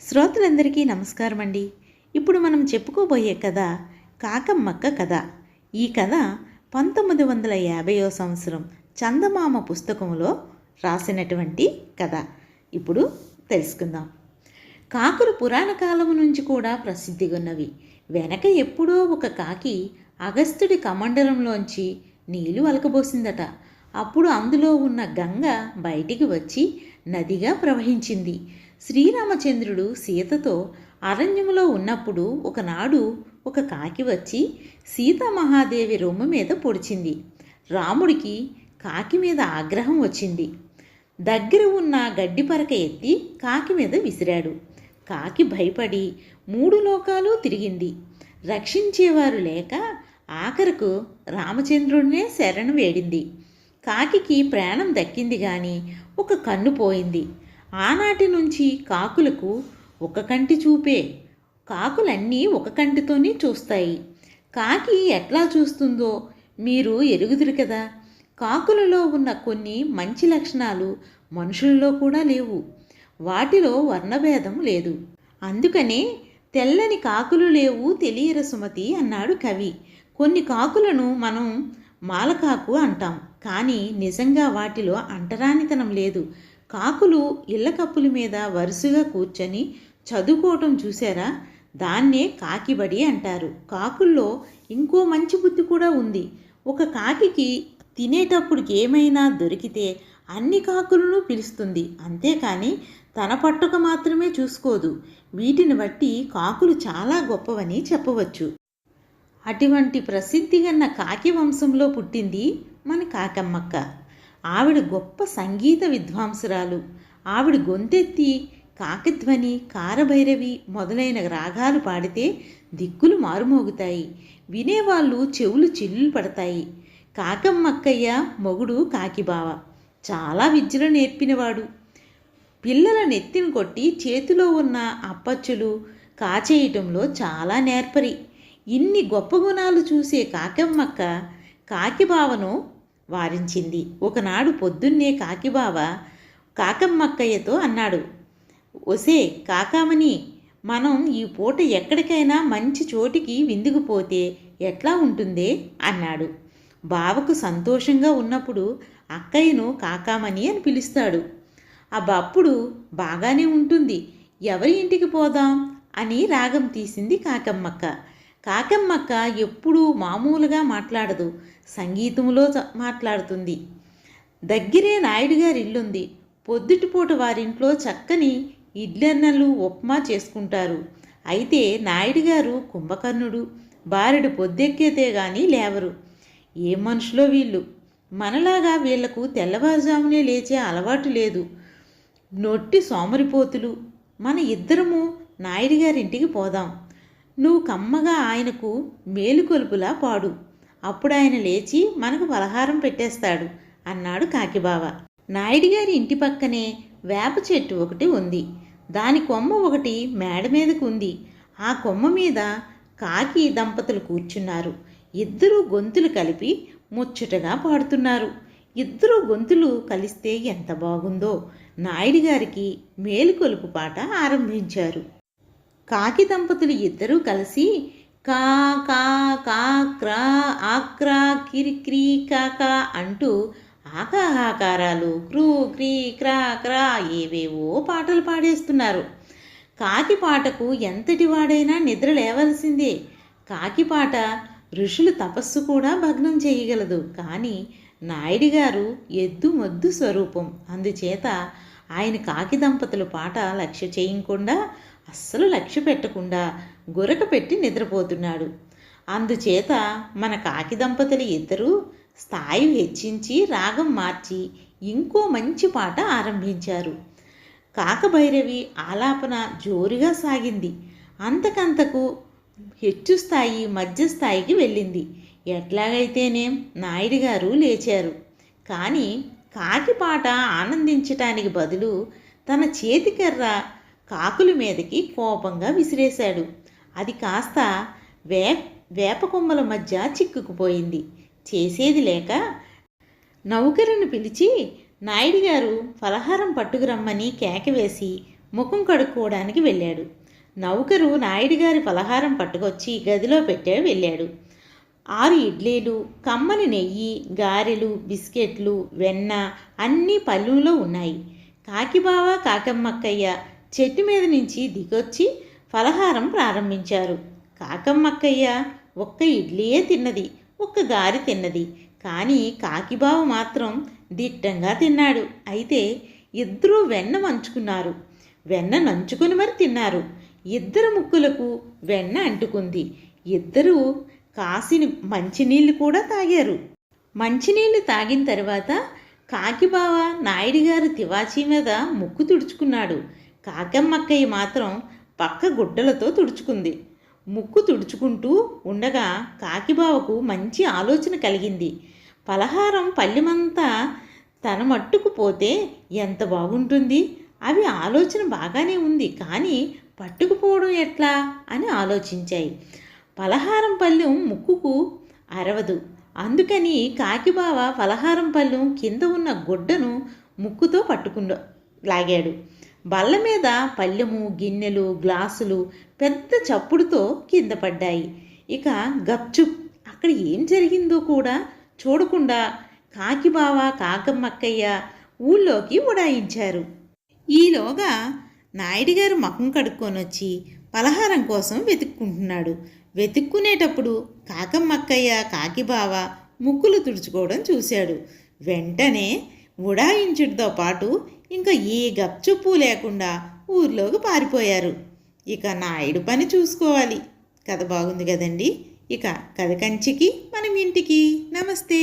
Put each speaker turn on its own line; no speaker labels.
శ్రోతలందరికీ నమస్కారం అండి. ఇప్పుడు మనం చెప్పుకోబోయే కథ కాకమ్మక్క కథ. ఈ కథ 1950వ సంవత్సరం చందమామ పుస్తకంలో రాసినటువంటి కథ. ఇప్పుడు తెలుసుకుందాం. కాకులు పురాణ కాలం నుంచి కూడా ప్రసిద్ధిగొన్నవి. వెనక ఎప్పుడో ఒక కాకి అగస్త్యుడి కమండలంలోంచి నీళ్లు అలకబోసిందట. అప్పుడు అందులో ఉన్న గంగ బయటికి వచ్చి నదిగా ప్రవహించింది. శ్రీరామచంద్రుడు సీతతో అరణ్యములో ఉన్నప్పుడు ఒకనాడు ఒక కాకి వచ్చి సీతామహాదేవి రొమ్ము మీద పొడిచింది. రాముడికి కాకి మీద ఆగ్రహం వచ్చింది. దగ్గర ఉన్న గడ్డి పరక ఎత్తి కాకి మీద విసిరాడు. కాకి భయపడి 3 లోకాలు తిరిగింది. రక్షించేవారు లేక ఆఖరకు రామచంద్రుడినే శరణు వేడింది. కాకికి ప్రాణం దక్కింది కానీ ఒక కన్ను పోయింది. ఆనాటి నుంచి కాకులకు ఒక కంటి చూపే. కాకులన్నీ ఒక కంటితోనే చూస్తాయి. కాకి ఎట్లా చూస్తుందో మీరు ఎరుగుదురు కదా. కాకులలో ఉన్న కొన్ని మంచి లక్షణాలు మనుషుల్లో కూడా లేవు. వాటిలో వర్ణభేదం లేదు. అందుకనే తెల్లని కాకులు లేవు తెలియర సుమతి అన్నాడు కవి. కొన్ని కాకులను మనం మాలకాకు అంటాం, కానీ నిజంగా వాటిలో అంటరానితనం లేదు. కాకులు ఇళ్ళ కప్పుల మీద వరుసగా కూర్చొని చదువుకోవటం చూసారా? దాన్నే కాకిబడి అంటారు. కాకుల్లో ఇంకో మంచి బుద్ధి కూడా ఉంది. ఒక కాకికి తినేటప్పుడు ఏమైనా దొరికితే అన్ని కాకులను పిలుస్తుంది, అంతేకాని తన పట్టుక మాత్రమే చూసుకోదు. వీటిని బట్టి కాకులు చాలా గొప్పవని చెప్పవచ్చు. అటువంటి ప్రసిద్ధిగన్న కాకి వంశంలో పుట్టింది మన కాకమ్మక్క. ఆవిడ గొప్ప సంగీత విద్వాంసురాలు. ఆవిడ గొంతెత్తి కాకధ్వని, కారభైరవి మొదలైన రాగాలు పాడితే దిక్కులు మారుమోగుతాయి. వినేవాళ్ళు చెవులు చిల్లులు పడతాయి. కాకమ్మక్కయ్య మొగుడు కాకిబావ చాలా విద్యలు నేర్పినవాడు. పిల్లల నెత్తిని కొట్టి చేతిలో ఉన్న అప్పచ్చులు కాచేయటంలో చాలా నేర్పరి. ఇన్ని గొప్ప గుణాలు చూసే కాకమ్మక్క కాకిబావను వారించింది. ఒకనాడు పొద్దున్నే కాకిబావ కాకమ్మక్కయ్యతో అన్నాడు, ఒసే కాకామని, మనం ఈ పూట ఎక్కడికైనా మంచి చోటికి విందుకుపోతే ఎట్లా ఉంటుందే అన్నాడు. బావకు సంతోషంగా ఉన్నప్పుడు అక్కయ్యను కాకామని అని పిలుస్తాడు. అప్పుడు బాగానే ఉంటుంది, ఎవరి ఇంటికి పోదాం అని రాగం తీసింది కాకమ్మక్క. కాకమ్మక్క ఎప్పుడూ మామూలుగా మాట్లాడదు, సంగీతంలో మాట్లాడుతుంది. దగ్గరే నాయుడు గారి ఇల్లుంది. పొద్దుటిపూట వారింట్లో చక్కని ఇడ్లన్నలు ఉప్మా చేసుకుంటారు. అయితే నాయుడు గారు కుంభకర్ణుడు. బారెడు పొద్దెక్కేతే గాని లేవరు. ఏ మనుషులో వీళ్ళు. మనలాగా వీళ్లకు తెల్లవారుజామునే లేచే అలవాటు లేదు. నొట్టి సోమరిపోతులు. మన ఇద్దరము నాయుడు గారింటికి పోదాం. నువ్వు కమ్మగా ఆయనకు మేలుకొలుపులా పాడు. అప్పుడు ఆయన లేచి మనకు పలహారం పెట్టేస్తాడు అన్నాడు కాకిబావ. నాయుడు గారి ఇంటి పక్కనే వేప చెట్టు ఒకటి ఉంది. దాని కొమ్మ ఒకటి మేడ మీదకు ఉంది. ఆ కొమ్మ మీద కాకి దంపతులు కూర్చున్నారు. ఇద్దరు గొంతులు కలిపి ముచ్చటగా పాడుతున్నారు. ఇద్దరు గొంతులు కలిస్తే ఎంత బాగుందో. నాయుడు గారికి మేలుకొలుపు పాట ఆరంభించారు. కాకి దంపతులు ఇద్దరూ కలిసి కా కా కా క్రా ఆక్రా కిరిక్రీ కాకా అంటూ ఆకాహాకారాలు క్రూ క్రీ క్రా క్రా ఏవేవో పాటలు పాడేస్తున్నారు. కాకి పాటకు ఎంతటి వాడైనా నిద్ర లేవలసిందే. కాకి పాట ఋషులు తపస్సు కూడా భగ్నం చేయగలదు. కానీ నాయుడు గారు ఎద్దు మొద్దు స్వరూపం. అందుచేత ఆయన కాకి దంపతుల పాట లక్ష్య చేయకుండా, అస్సలు లక్ష్య పెట్టకుండా గురక పెట్టి నిద్రపోతున్నాడు. అందుచేత మన కాకి దంపతులు ఇద్దరూ స్థాయి హెచ్చించి రాగం మార్చి ఇంకో మంచి పాట ఆరంభించారు. కాకభైరవి ఆలాపన జోరుగా సాగింది. అంతకంతకు హెచ్చు స్థాయి మధ్య స్థాయికి వెళ్ళింది. ఎట్లాగైతేనేం నాయుడు గారు లేచారు. కానీ కాకి పాట ఆనందించటానికి బదులు తన చేతికర్ర కాకుల మీదకి కోపంగా విసిరేశాడు. అది కాస్త వేప కొమ్మల మధ్య చిక్కుకుపోయింది. చేసేది లేక నౌకరుని పిలిచి నాయుడు గారు పలహారం పట్టుకురమ్మని కేకవేసి ముఖం కడుక్కోవడానికి వెళ్ళాడు. నౌకరు నాయుడు గారి పలహారం పట్టుకొచ్చి గదిలో పెట్టే వెళ్ళాడు. 6 ఇడ్లీలు, కమ్మని నెయ్యి, గారెలు, బిస్కెట్లు, వెన్న అన్నీ పళ్ళెంలో ఉన్నాయి. కాకిబావ కాకమ్మక్కయ్య చెట్టు మీద నుంచి దిగొచ్చి పలహారం ప్రారంభించారు. కాకమ్మక్కయ్య ఒక్క ఇడ్లీయే తిన్నది, ఒక్క గారి తిన్నది. కానీ కాకిబావ మాత్రం దిట్టంగా తిన్నాడు. అయితే ఇద్దరూ వెన్న వంచుకున్నారు. వెన్న నంచుకుని మరి తిన్నారు. ఇద్దరు ముక్కులకు వెన్న అంటుకుంది. ఇద్దరూ కాసిని మంచినీళ్ళు కూడా తాగారు. మంచినీళ్ళు తాగిన తర్వాత కాకిబావ నాయుడు గారు తివాచీ మీద ముక్కు తుడుచుకున్నాడు. కాకమ్మక్కయ్య మాత్రం పక్క గుడ్డలతో తుడుచుకుంది. ముక్కు తుడుచుకుంటూ ఉండగా కాకిబావకు మంచి ఆలోచన కలిగింది. పలహారం పల్లెమంతా తన మట్టుకు పోతే ఎంత బాగుంటుంది. అవి ఆలోచన బాగానే ఉంది, కానీ పట్టుకుపోవడం ఎట్లా అని ఆలోచించాయి. పలహారం పళ్ళెం ముక్కుకు అరవదు. అందుకని కాకిబావ పలహారం పళ్ళెం కింద ఉన్న గుడ్డను ముక్కుతో లాగాడు. బల్ల మీద పళ్ళెము, గిన్నెలు, గ్లాసులు పెద్ద చప్పుడుతో కింద పడ్డాయి. ఇక గప్చుప్ అక్కడ ఏం జరిగిందో కూడా చూడకుండా కాకిబావ కాకమ్మక్కయ్య ఊళ్ళోకి ఉడాయించారు. ఈలోగా నాయుడు గారు ముఖం కడుక్కొని వచ్చి పలహారం కోసం వెతుక్కుంటున్నాడు. వెతుక్కునేటప్పుడు కాకమ్మక్కయ్య కాకిబావ ముక్కులు తుడుచుకోవడం చూశాడు. వెంటనే ఉడాయించుడితో పాటు ఇంకా ఏ గప్చుప్పు లేకుండా ఊర్లోకి పారిపోయారు. ఇక నాయుడు పని చూసుకోవాలి. కథ బాగుంది కదండి. ఇక కథ కంచికి మనం ఇంటికి. నమస్తే.